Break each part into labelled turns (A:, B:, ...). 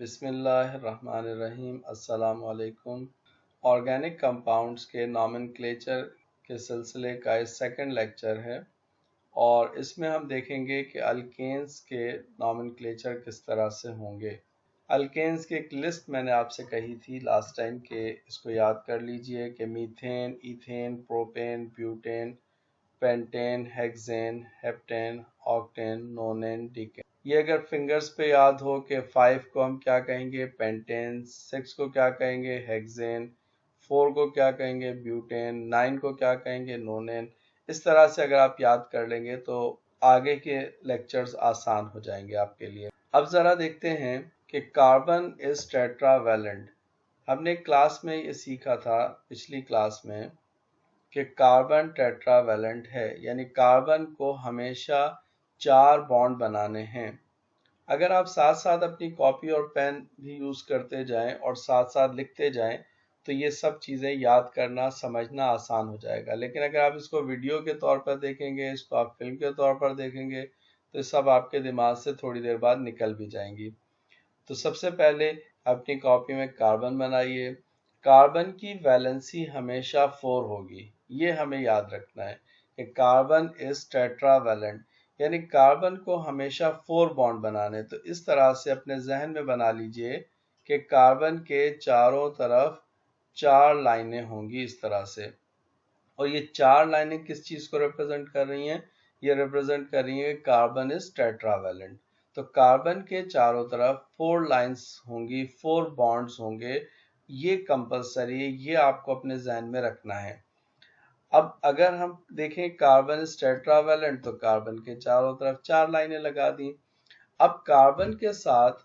A: बिस्मिल्लाहिर्रहमानिर्रहीम। अस्सलाम वालेकुम। ऑर्गेनिक कंपाउंड्स के नॉमेनक्लेचर के सिलसिले का ये सेकंड लेक्चर है और इसमें हम देखेंगे कि अल्केन्स के नॉमेनक्लेचर किस तरह से होंगे। अल्केन्स की एक लिस्ट मैंने आपसे कही थी लास्ट टाइम के इसको याद कर लीजिए कि methane, ethane, propane, butane, pentane, hexane, heptane, octane, नोनेन, decane. ये अगर फिंगर्स पे याद हो कि 5 को हम क्या कहेंगे पेंटेन, 6 को क्या कहेंगे हेक्सेन, 4 को क्या कहेंगे ब्यूटेन, 9 को क्या कहेंगे नोनेन। इस तरह से अगर आप याद कर लेंगे तो आगे के लेक्चर्स आसान हो जाएंगे आपके लिए। अब ज़रा देखते हैं कि कार्बन इज टेट्रावैलेंट। हमने क्लास में ये सीखा था पिछली क्लास में कि कार्बन टेट्रावैलेंट है, यानी कार्बन को हमेशा 4 बॉन्ड बनाने हैं। अगर आप साथ साथ अपनी कॉपी और पेन भी यूज़ करते जाएं और साथ साथ लिखते जाएं तो ये सब चीज़ें याद करना समझना आसान हो जाएगा। लेकिन अगर आप इसको वीडियो के तौर पर देखेंगे, इसको आप फिल्म के तौर पर देखेंगे तो ये सब आपके दिमाग से थोड़ी देर बाद निकल भी जाएंगी। तो सबसे पहले अपनी कॉपी में कार्बन बनाइए। कार्बन की वैलेंसी हमेशा 4 होगी, ये हमें याद रखना है कि कार्बन इज टेट्रावैलेंट, यानी कार्बन को हमेशा 4 बॉन्ड बनाने। तो इस तरह से अपने जहन में बना लीजिए कि कार्बन के चारों तरफ 4 लाइनें होंगी इस तरह से। और ये 4 लाइनें किस चीज को रिप्रेजेंट कर रही हैं? ये रिप्रेजेंट कर रही है कार्बन इज टेट्रावैलेंट। तो कार्बन के चारों तरफ 4 लाइंस होंगी, 4 बॉन्ड्स होंगे। ये कंपलसरी है, ये आपको अपने जहन में रखना है। अब अगर हम देखें कार्बन इज टेट्रावैलेंट तो कार्बन के चारों तरफ 4 लाइनें लगा दी। अब कार्बन के साथ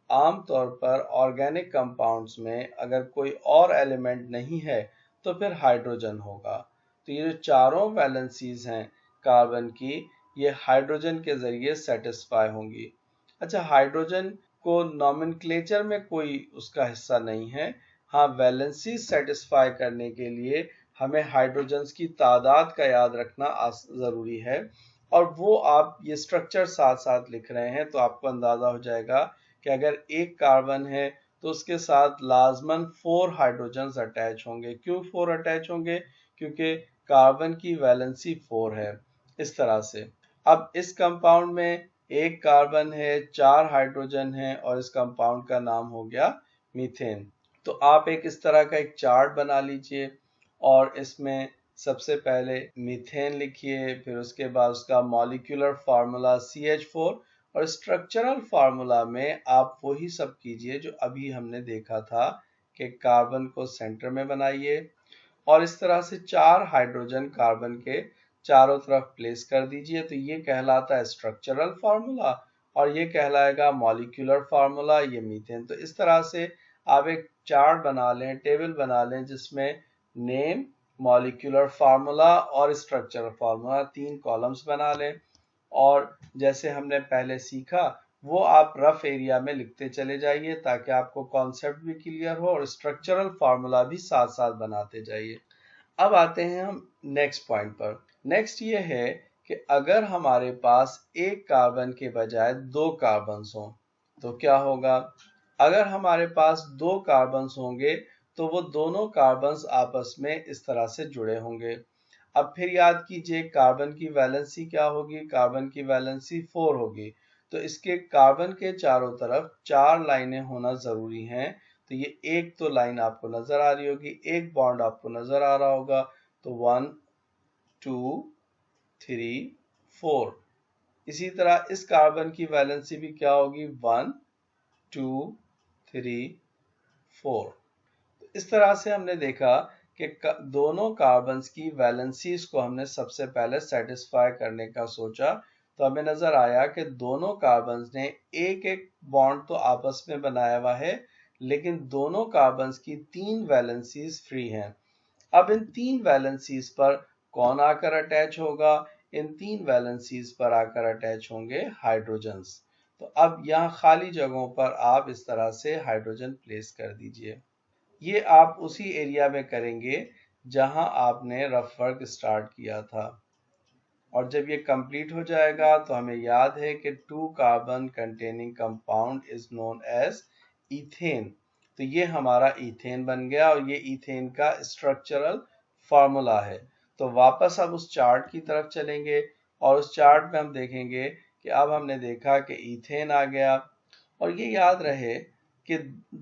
A: आमतौर पर ऑर्गेनिक कंपाउंड्स में अगर कोई और एलिमेंट नहीं है तो फिर हाइड्रोजन होगा। तो ये जो चारों वैलेंसीज हैं कार्बन की, ये हाइड्रोजन के जरिए सेटिस्फाई होंगी। अच्छा, हाइड्रोजन को नॉमेनक्लेचर में कोई उसका हिस्सा नहीं है। हाँ, वैलेंसी सेटिस्फाई करने के लिए हमें हाइड्रोजन्स की तादाद का याद रखना ज़रूरी है, और वो आप ये स्ट्रक्चर साथ साथ लिख रहे हैं तो आपको अंदाज़ा हो जाएगा कि अगर एक कार्बन है तो उसके साथ लाजमन 4 हाइड्रोजन्स अटैच होंगे। क्यों 4 अटैच होंगे? क्योंकि कार्बन की वैलेंसी 4 है। इस तरह से अब इस कंपाउंड में एक कार्बन है, 4 हाइड्रोजन है और इस कंपाउंड का नाम हो गया मीथेन। तो आप एक इस तरह का एक चार्ट बना लीजिए और इसमें सबसे पहले मीथेन लिखिए, फिर उसके बाद उसका मॉलिक्यूलर फार्मूला CH4 और स्ट्रक्चरल फार्मूला में आप वही सब कीजिए जो अभी हमने देखा था कि कार्बन को सेंटर में बनाइए और इस तरह से 4 हाइड्रोजन कार्बन के चारों तरफ प्लेस कर दीजिए। तो ये कहलाता है स्ट्रक्चरल फार्मूला और ये कहलाएगा मॉलिक्यूलर फार्मूला, ये मीथेन। तो इस तरह से आप एक चार्ट बना लें, टेबल बना लें जिसमें नेम, मॉलिक्यूलर फार्मूला और स्ट्रक्चरल फार्मूला 3 कॉलम्स बना लें। और जैसे हमने पहले सीखा वो आप रफ एरिया में लिखते चले जाइए ताकि आपको कॉन्सेप्ट भी क्लियर हो और स्ट्रक्चरल फार्मूला भी साथ साथ बनाते जाइए। अब आते हैं हम नेक्स्ट पॉइंट पर। नेक्स्ट ये है कि अगर हमारे पास एक कार्बन के बजाय 2 कार्बन्स हों तो क्या होगा? अगर हमारे पास 2 कार्बन्स होंगे तो वो दोनों कार्बन्स आपस में इस तरह से जुड़े होंगे। अब फिर याद कीजिए कार्बन की वैलेंसी क्या होगी? कार्बन की वैलेंसी 4 होगी। तो इसके कार्बन के चारों तरफ 4 लाइनें होना जरूरी हैं। तो ये एक तो लाइन आपको नजर आ रही होगी, एक बॉन्ड आपको नजर आ रहा होगा। तो 1 2 3 4। इसी तरह इस कार्बन की वैलेंसी भी क्या होगी? 1 2 3 4। इस तरह से हमने देखा कि दोनों कार्बन्स की वैलेंसीज को हमने सबसे पहले सेटिस्फाई करने का सोचा तो हमें नजर आया कि दोनों कार्बन्स ने एक एक बॉन्ड तो आपस में बनाया हुआ है, लेकिन दोनों कार्बन्स की 3 वैलेंसीज फ्री हैं। अब इन 3 वैलेंसीज पर कौन आकर अटैच होगा? इन 3 वैलेंसीज पर आकर अटैच होंगे हाइड्रोजन्स। तो अब यहाँ खाली जगहों पर आप इस तरह से हाइड्रोजन प्लेस कर दीजिए। ये आप उसी एरिया में करेंगे जहां आपने रफ वर्क स्टार्ट किया था। और जब ये कंप्लीट हो जाएगा तो हमें याद है कि 2 carbon containing compound is known as ethane, तो ये हमारा इथेन बन गया और ये इथेन का स्ट्रक्चरल फार्मूला है। तो वापस अब उस चार्ट की तरफ चलेंगे और उस चार्ट में हम देखेंगे कि अब हमने देखा कि इथेन आ गया। और ये याद रहे कि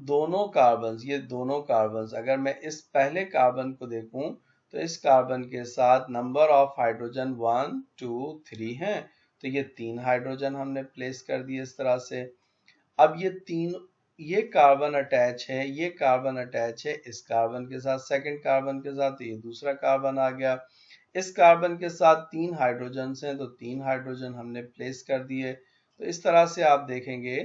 A: दोनों कार्बन्स, ये दोनों कार्बन्स, अगर मैं इस पहले कार्बन को देखूं तो इस कार्बन के साथ नंबर ऑफ हाइड्रोजन 1 2 3 हैं, तो ये 3 हाइड्रोजन हमने प्लेस कर दिए इस तरह से। अब ये तीन, ये कार्बन अटैच है, ये कार्बन अटैच है इस कार्बन के साथ, सेकंड कार्बन के साथ, ये दूसरा कार्बन आ गया। इस कार्बन के साथ 3 हाइड्रोजन हैं तो 3 हाइड्रोजन हमने प्लेस कर दिए। तो इस तरह से आप देखेंगे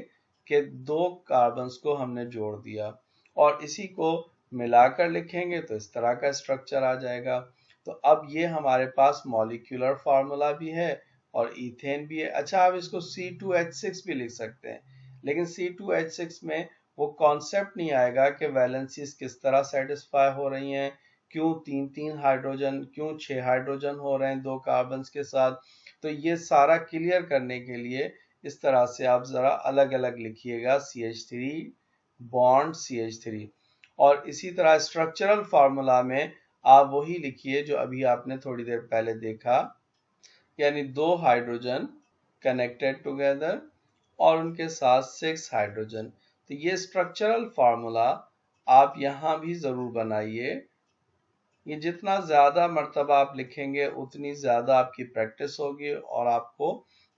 A: कि 2 कार्बन्स को हमने जोड़ दिया और इसी को मिलाकर लिखेंगे तो इस तरह का स्ट्रक्चर आ जाएगा। तो अब ये हमारे पास मॉलिक्यूलर फार्मूला भी है और इथेन भी है। अच्छा, आप इसको C2H6 भी लिख सकते हैं, लेकिन C2H6 में वो कॉन्सेप्ट नहीं आएगा कि वैलेंसीज किस तरह सेटिस्फाई हो रही हैं, क्यों 3-3 हाइड्रोजन, क्यों 6 हाइड्रोजन हो रहे हैं 2 कार्बन्स के साथ। तो ये सारा क्लियर करने के लिए इस तरह से आप ज़रा अलग अलग लिखिएगा, CH3 बॉन्ड CH3। और इसी तरह स्ट्रक्चरल फार्मूला में आप वही लिखिए जो अभी आपने थोड़ी देर पहले देखा, यानी 2 हाइड्रोजन कनेक्टेड टुगेदर और उनके साथ 6 हाइड्रोजन। तो ये स्ट्रक्चरल फार्मूला आप यहाँ भी ज़रूर बनाइए। ये जितना ज़्यादा मर्तबा आप लिखेंगे उतनी ज़्यादा आपकी प्रैक्टिस होगी और आपको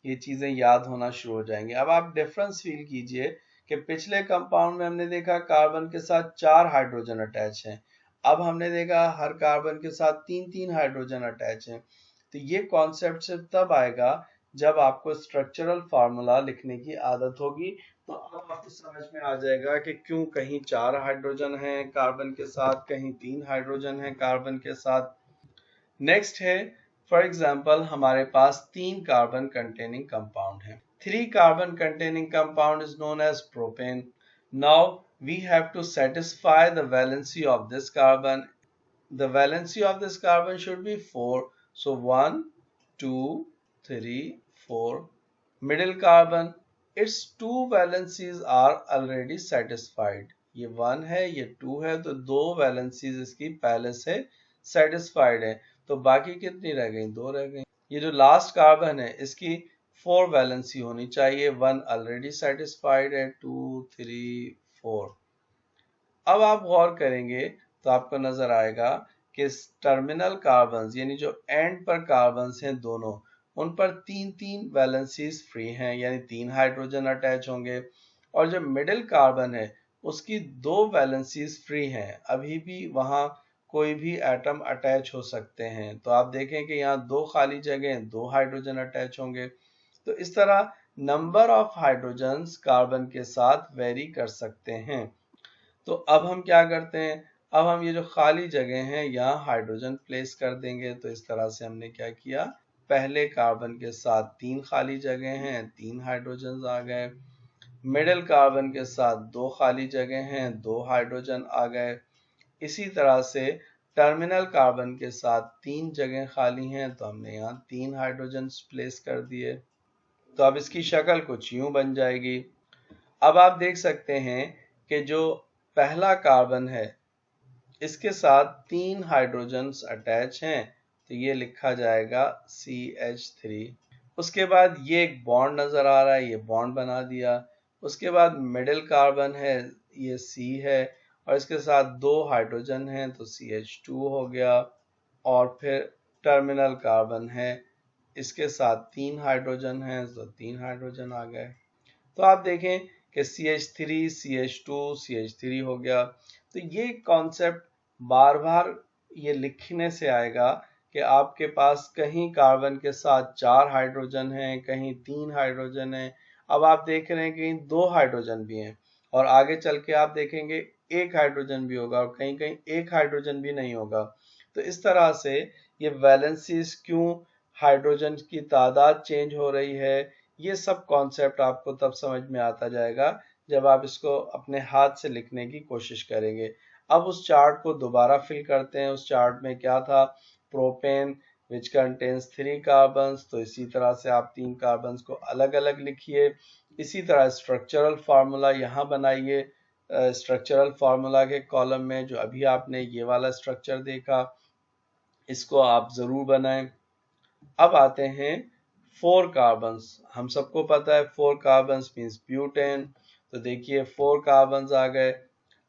A: ये चीज़ें याद होना शुरू हो जाएंगी। अब आप डिफरेंस फील कीजिए कि पिछले कंपाउंड में हमने देखा कार्बन के साथ 4 हाइड्रोजन अटैच हैं, अब हमने देखा हर कार्बन के साथ 3-3 हाइड्रोजन अटैच हैं। तो ये कॉन्सेप्ट सिर्फ तब आएगा जब आपको स्ट्रक्चरल फार्मूला लिखने की आदत होगी। तो अब आपको समझ में आ जाएगा कि क्यों कहीं 4 हाइड्रोजन हैं कार्बन के साथ, कहीं 3 हाइड्रोजन हैं कार्बन के साथ। नेक्स्ट है, फॉर एग्जांपल हमारे पास 3 कार्बन कंटेनिंग कंपाउंड है। 3 carbon containing compound is known as propane. Now we have to satisfy the valency of this carbon. The valency of this carbon should be 4. So 1 2 3 4. Middle carbon, its 2 valencies are already satisfied. ये 1 है, ये 2 है, तो 2 valencies इसकी पहले से satisfied है। तो बाकी कितनी रह गई? 2 रह गई। ये जो लास्ट कार्बन है इसकी 4 वैलेंसी होनी चाहिए, 1 ऑलरेडी सेटिस्फाइड है, 2 3 4। अब आप गौर करेंगे तो आपको नजर आएगा कि टर्मिनल कार्बन्स, यानी जो एंड पर कार्बन्स हैं दोनों, उन पर 3-3 वैलेंसीज फ्री हैं, यानी 3 हाइड्रोजन अटैच होंगे। और जो मिडिल कार्बन है उसकी 2 वैलेंसीज फ्री हैं, अभी भी वहां कोई भी एटम अटैच हो सकते हैं। तो आप देखें कि यहाँ 2 खाली जगह, 2 हाइड्रोजन अटैच होंगे। तो इस तरह नंबर ऑफ हाइड्रोजन्स कार्बन के साथ वेरी कर सकते हैं। तो अब हम क्या करते हैं, अब हम ये जो खाली जगह हैं यहाँ हाइड्रोजन प्लेस कर देंगे। तो इस तरह से हमने क्या किया, पहले कार्बन के साथ 3 खाली जगह हैं, 3 हाइड्रोजन आ गए। मिडिल कार्बन के साथ 2 खाली जगह हैं, 2 हाइड्रोजन आ गए। इसी तरह से टर्मिनल कार्बन के साथ 3 जगह खाली हैं, तो हमने यहाँ 3 हाइड्रोजन प्लेस कर दिए। तो अब इसकी शक्ल कुछ यूं बन जाएगी। अब आप देख सकते हैं कि जो पहला कार्बन है इसके साथ 3 हाइड्रोजन्स अटैच हैं, तो ये लिखा जाएगा CH3। उसके बाद ये एक बॉन्ड नजर आ रहा है, ये बॉन्ड बना दिया। उसके बाद मिडिल कार्बन है, ये C है और इसके साथ 2 हाइड्रोजन हैं, तो CH2 हो गया। और फिर टर्मिनल कार्बन है, इसके साथ 3 हाइड्रोजन हैं, तो 3 हाइड्रोजन आ गए। तो आप देखें कि CH3 CH2 CH3 हो गया। तो ये कॉन्सेप्ट बार बार ये लिखने से आएगा कि आपके पास कहीं कार्बन के साथ 4 हाइड्रोजन हैं, कहीं 3 हाइड्रोजन हैं। अब आप देख रहे हैं कि 2 हाइड्रोजन भी हैं और आगे चल के आप देखेंगे 1 हाइड्रोजन भी होगा और कहीं कहीं 1 हाइड्रोजन भी नहीं होगा। तो इस तरह से ये वैलेंसीज, क्यों हाइड्रोजन की तादाद चेंज हो रही है, ये सब कॉन्सेप्ट आपको तब समझ में आता जाएगा जब आप इसको अपने हाथ से लिखने की कोशिश करेंगे। अब उस चार्ट को दोबारा फिल करते हैं। उस चार्ट में क्या था, प्रोपेन विच कंटेन्स 3 कार्बन्स। तो इसी तरह से आप 3 कार्बन्स को अलग अलग लिखिए। इसी तरह स्ट्रक्चरल फार्मूला यहाँ बनाइए स्ट्रक्चरल फार्मूला के कॉलम में जो अभी आपने ये वाला स्ट्रक्चर देखा, इसको आप ज़रूर बनाएं। अब आते हैं 4 कार्बन्स। हम सबको पता है 4 कार्बन्स मीन्स ब्यूटेन। तो देखिए 4 कार्बन्स आ गए।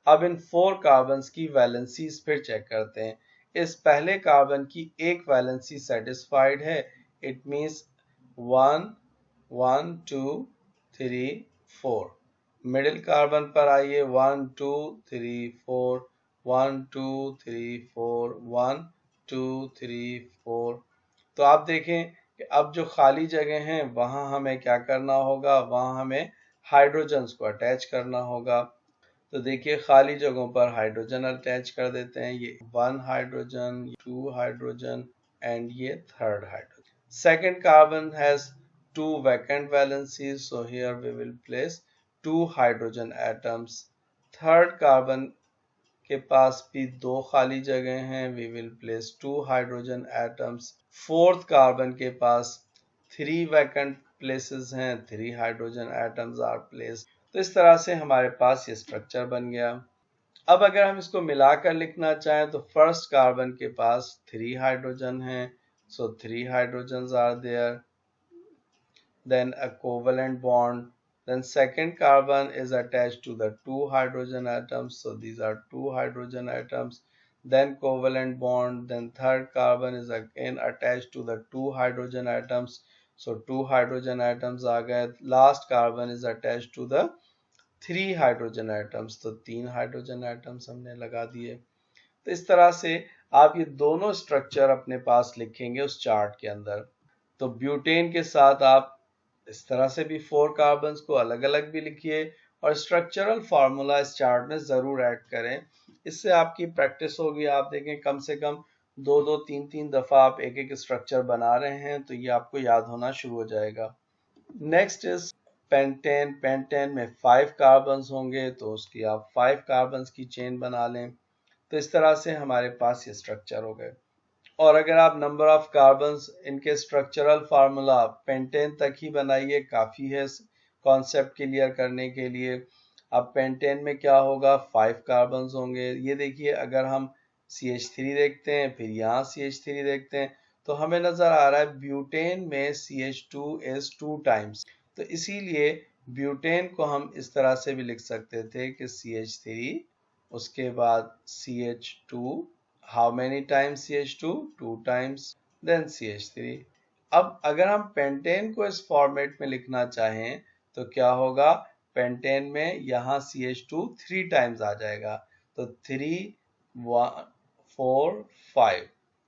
A: अब इन 4 कार्बन्स की वैलेंसीज फिर चेक करते हैं। इस पहले कार्बन की एक वैलेंसी सेटिस्फाइड है, इट मीन्स 1 1 2 3 4। मिडिल कार्बन पर आइए 1 2 3 4 1 2 3 4 1 2 3 4। तो आप देखें कि अब जो खाली जगह हैं वहां हमें क्या करना होगा, वहां हमें हाइड्रोजन्स को अटैच करना होगा। तो देखिए खाली जगहों पर हाइड्रोजन अटैच कर देते हैं। ये 1 हाइड्रोजन, 2 हाइड्रोजन एंड ये 3rd hydrogen. Second carbon has 2 vacant valencies, so here we will place 2 hydrogen atoms. Third carbon के पास भी 2 खाली जगह हैं, we will place 2 hydrogen atoms. Fourth carbon के पास 3 vacant places हैं, 3 hydrogen atoms are placed. तो इस तरह से हमारे पास ये स्ट्रक्चर बन गया। अब अगर हम इसको मिलाकर लिखना चाहें तो फर्स्ट कार्बन के पास 3 हाइड्रोजन हैं, so 3 hydrogens are there, then a covalent bond, then second carbon is attached to the 2 hydrogen atoms, so these are 2 hydrogen atoms, then covalent bond, then third carbon is again attached to the 2 hydrogen atoms, so 2 hydrogen atoms आ गए, last carbon is attached to the 3 hydrogen atoms, तो 3 hydrogen atoms हमने लगा दिए। तो इस तरह से आप ये दोनों स्ट्रक्चर अपने पास लिखेंगे उस चार्ट के अंदर। तो ब्यूटेन के साथ आप इस तरह से भी 4 कार्बन्स को अलग अलग भी लिखिए और स्ट्रक्चरल फार्मूला इस चार्ट में ज़रूर ऐड करें। इससे आपकी प्रैक्टिस होगी। आप देखें कम से कम 2-2 3-3 दफ़ा आप एक एक स्ट्रक्चर बना रहे हैं तो ये आपको याद होना शुरू हो जाएगा। Next is pentane. पेंटेन में 5 कार्बन्स होंगे तो उसकी आप 5 कार्बन्स की चेन बना लें। तो इस तरह से हमारे पास ये स्ट्रक्चर हो गए। और अगर आप नंबर ऑफ कार्बन्स इनके स्ट्रक्चरल फार्मूला पेंटेन तक ही बनाइए, काफ़ी है कॉन्सेप्ट क्लियर करने के लिए। अब पेंटेन में क्या होगा, 5 कार्बन्स होंगे। ये देखिए अगर हम CH3 देखते हैं, फिर यहाँ CH3 देखते हैं, तो हमें नज़र आ रहा है ब्यूटेन में CH2 इज 2 टाइम्स। तो इसीलिए ब्यूटेन को हम इस तरह से भी लिख सकते थे कि CH3 उसके बाद CH2, how many times CH2, 2 times, then CH3। अब अगर हम पेंटेन को इस फॉर्मेट में लिखना चाहें तो क्या होगा, पेंटेन में यहाँ CH2 3 टाइम्स आ जाएगा, तो 3 1 4 5,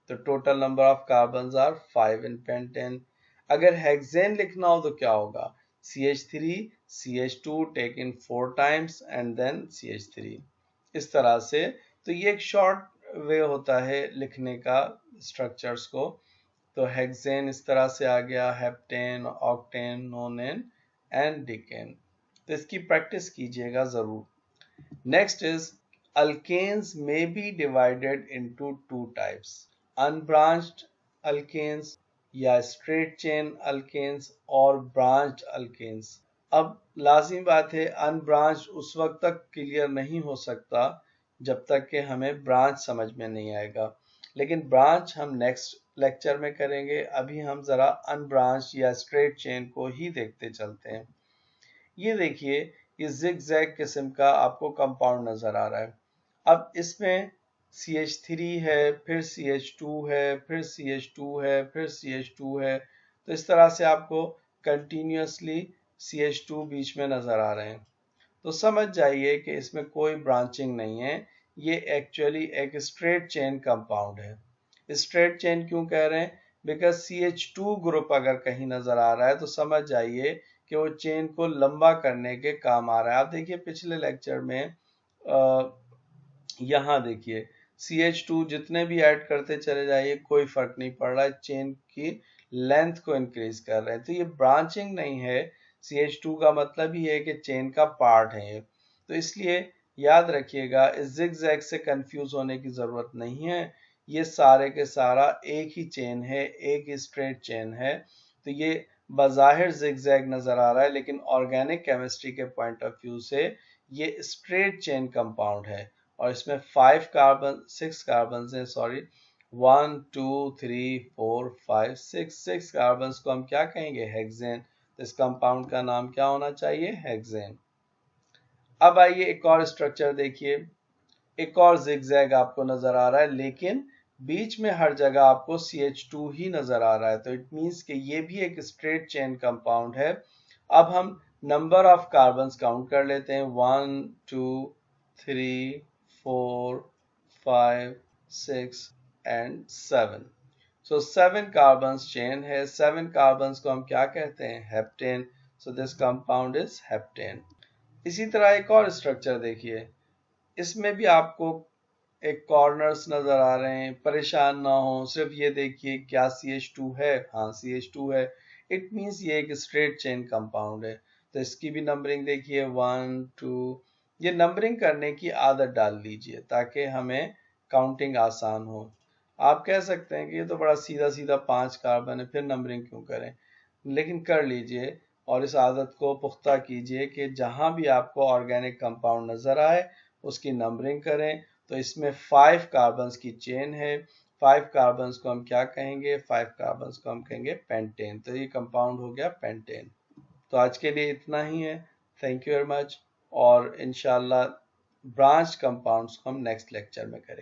A: तो total number of carbons are 5 in pentane. अगर हेक्सेन लिखना हो तो क्या होगा, CH3 CH2 taken 4 times and then CH3। इस तरह से तो ये एक शॉर्ट वे होता है लिखने का स्ट्रक्चर्स को। तो हेक्सेन इस तरह से आ गया, heptane, octane, nonane and decane. तो इसकी प्रैक्टिस कीजिएगा ज़रूर। Next is alkanes may be divided into 2 types, unbranched alkanes या स्ट्रेट चेन अल्केन्स और ब्रांच्ड अल्केन्स। अब लाजिम बात है अनब्रांच्ड उस वक्त तक क्लियर नहीं हो सकता जब तक कि हमें ब्रांच समझ में नहीं आएगा, लेकिन ब्रांच हम नेक्स्ट लेक्चर में करेंगे। अभी हम ज़रा अनब्रांच या स्ट्रेट चेन को ही देखते चलते हैं। ये देखिए ये जिग-जैग किस्म का आपको कंपाउंड नज़र आ रहा है। अब इसमें CH3 है, फिर CH2 है, फिर CH2 है, फिर CH2 है, तो इस तरह से आपको कंटिन्यूसली CH2 बीच में नज़र आ रहे हैं। तो समझ जाइए कि इसमें कोई ब्रांचिंग नहीं है, ये एक्चुअली एक स्ट्रेट चेन कंपाउंड है। स्ट्रेट चेन क्यों कह रहे हैं, बिकॉज CH2 ग्रुप अगर कहीं नज़र आ रहा है तो समझ जाइए कि वो चेन को लंबा करने के काम आ रहा है। आप देखिए पिछले लेक्चर में यहाँ देखिए CH2 जितने भी ऐड करते चले जाइए कोई फर्क नहीं पड़ रहा है, चेन की लेंथ को इंक्रीज कर रहे हैं। तो ये ब्रांचिंग नहीं है, CH2 का मतलब ही है कि चेन का पार्ट है ये। तो इसलिए याद रखिएगा इस जिग-जैग से कंफ्यूज होने की ज़रूरत नहीं है, ये सारे के सारा एक ही चेन है, एक ही स्ट्रेट चेन है। तो ये बज़ाहिर जिग-जैग नज़र आ रहा है लेकिन ऑर्गेनिक केमिस्ट्री के पॉइंट ऑफ व्यू से ये स्ट्रेट चेन कंपाउंड है और इसमें 5 कार्बन 6 कार्बन हैं, सॉरी 1 2 3 4 5 6 कार्बन को हम क्या कहेंगे, हेक्सेन। तो इस कंपाउंड का नाम क्या होना चाहिए, हेक्सेन। अब आइए एक और स्ट्रक्चर देखिए, एक और जिगजैग आपको नजर आ रहा है, लेकिन बीच में हर जगह आपको CH2 ही नजर आ रहा है, तो इट मीन्स कि ये भी एक स्ट्रेट चेन कंपाउंड है। अब हम नंबर ऑफ कार्बन्स काउंट कर लेते हैं, 1 2 3 4 5 6 एंड 7। सो 7 कार्बन्स चेन है, 7 कार्बन्स को हम क्या कहते हैं, heptane. So this compound is heptane. इसी तरह एक और स्ट्रक्चर देखिए, इसमें भी आपको एक कॉर्नर्स नजर आ रहे हैं, परेशान ना हो, सिर्फ ये देखिए क्या CH2 है, हाँ CH2 है, इट मीन्स ये एक स्ट्रेट चेन कंपाउंड है। तो इसकी भी नंबरिंग देखिए 1 2, ये नंबरिंग करने की आदत डाल लीजिए ताकि हमें काउंटिंग आसान हो। आप कह सकते हैं कि ये तो बड़ा सीधा सीधा 5 कार्बन है, फिर नंबरिंग क्यों करें, लेकिन कर लीजिए और इस आदत को पुख्ता कीजिए कि जहां भी आपको ऑर्गेनिक कंपाउंड नजर आए उसकी नंबरिंग करें। तो इसमें 5 कार्बन्स की चेन है, 5 कार्बन्स को हम क्या कहेंगे, 5 कार्बन्स को हम कहेंगे पेंटेन। तो ये कंपाउंड हो गया पेंटेन। तो आज के लिए इतना ही है, थैंक यू वेरी मच, और इंशाल्लाह ब्रांच कंपाउंड्स को हम नेक्स्ट लेक्चर में करेंगे।